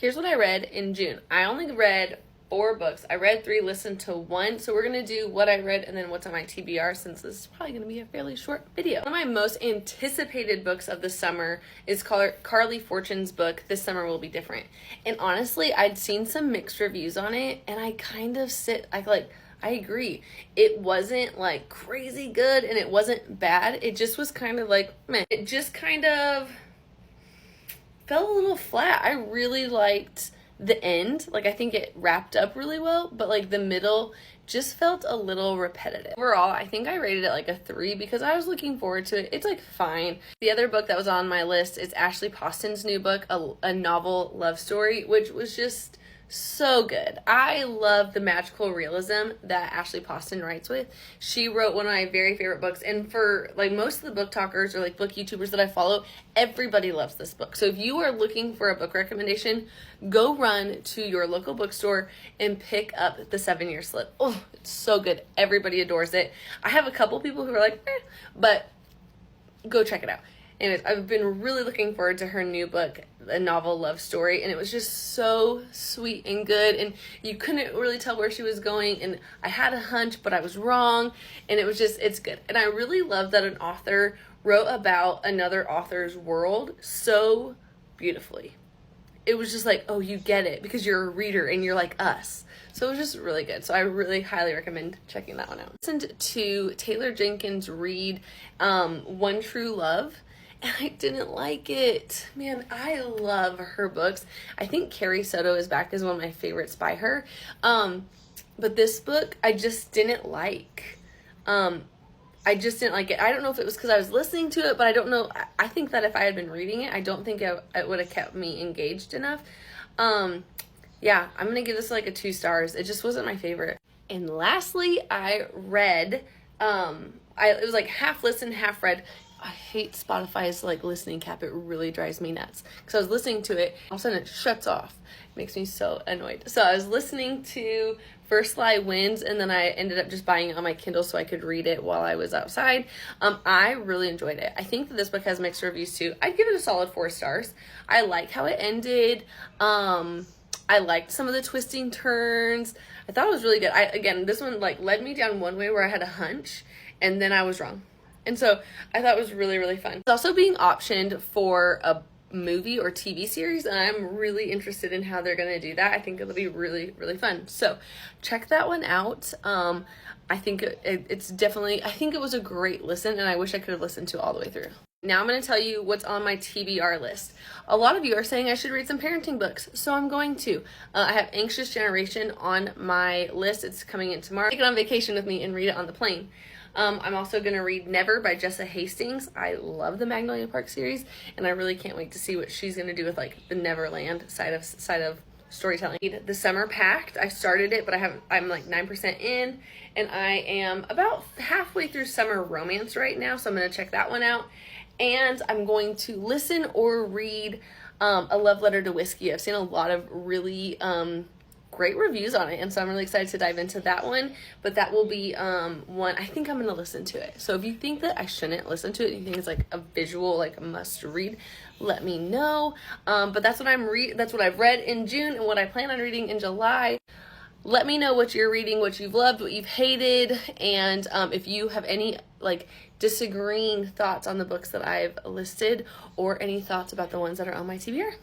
here's what I read in June. I only read 4 books. I read 3, listened to 1. So we're going to do what I read and then what's on my TBR, since this is probably going to be a fairly short video. One of my most anticipated books of the summer is Carly Fortune's book, This Summer Will Be Different. And honestly, I'd seen some mixed reviews on it, and I kind of I agree. It wasn't like crazy good and it wasn't bad. It just was kind of like, meh. It just kind of fell a little flat. I really liked the end. Like, I think it wrapped up really well, but like the middle just felt a little repetitive. Overall, I think I rated it like a 3 because I was looking forward to it. It's like fine. The other book that was on my list is Ashley Poston's new book, a novel love story, which was just so good. I love the magical realism that Ashley Poston writes with. She wrote one of my very favorite books, and for like most of the book talkers or like book YouTubers that I follow, everybody loves this book. So if you are looking for a book recommendation, go run to your local bookstore and pick up The 7-Year Slip. Oh, it's so good. Everybody adores it. I have a couple people who are like, but go check it out. Anyways, I've been really looking forward to her new book, a novel love story, and it was just so sweet and good, and you couldn't really tell where she was going, and I had a hunch, but I was wrong, and it was just, it's good. And I really love that an author wrote about another author's world so beautifully. It was just like, oh, you get it, because you're a reader, and you're like us. So it was just really good. So I really highly recommend checking that one out. I listened to Taylor Jenkins read One True Love, and I didn't like it. Man, I love her books. I think Carrie Soto is back as one of my favorites by her. But this book, I just didn't like. I just didn't like it. I don't know if it was because I was listening to it, but I don't know. I think that if I had been reading it, I don't think it would have kept me engaged enough. Yeah, I'm going to give this like a 2 stars. It just wasn't my favorite. And lastly, I read, it was like half listened, half read. I hate Spotify's like listening cap. It really drives me nuts. Because I was listening to it, all of a sudden it shuts off. It makes me so annoyed. So I was listening to First Lie Wins, and then I ended up just buying it on my Kindle so I could read it while I was outside. I really enjoyed it. I think that this book has mixed reviews too. I'd give it a solid 4 stars. I like how it ended. I liked some of the twisting turns. I thought it was really good. Again, this one like led me down one way where I had a hunch, and then I was wrong. And so I thought it was really, really fun. It's also being optioned for a movie or TV series, and I'm really interested in how they're going to do that. I think it'll be really, really fun. So check that one out. I think it's definitely, I think it was a great listen, and I wish I could have listened to it all the way through. Now I'm going to tell you what's on my TBR list. A lot of you are saying I should read some parenting books, so I'm going to. I have Anxious Generation on my list. It's coming in tomorrow. Take it on vacation with me and read it on the plane. I'm also going to read Never by Jessa Hastings. I love the Magnolia Park series, and I really can't wait to see what she's going to do with like the Neverland side of storytelling. The Summer Pact. I started it, but I'm like 9% in, and I am about halfway through Summer Romance right now, so I'm going to check that one out. And I'm going to listen or read A Love Letter to Whiskey. I've seen a lot of really great reviews on it, and so I'm really excited to dive into that one. But that will be one, I think I'm going to listen to it. So if you think that I shouldn't listen to it, you think it's like a visual, like a must read, let me know. But that's what that's what I've read in June and what I plan on reading in July. Let me know what you're reading, what you've loved, what you've hated, and if you have any like disagreeing thoughts on the books that I've listed, or any thoughts about the ones that are on my TBR.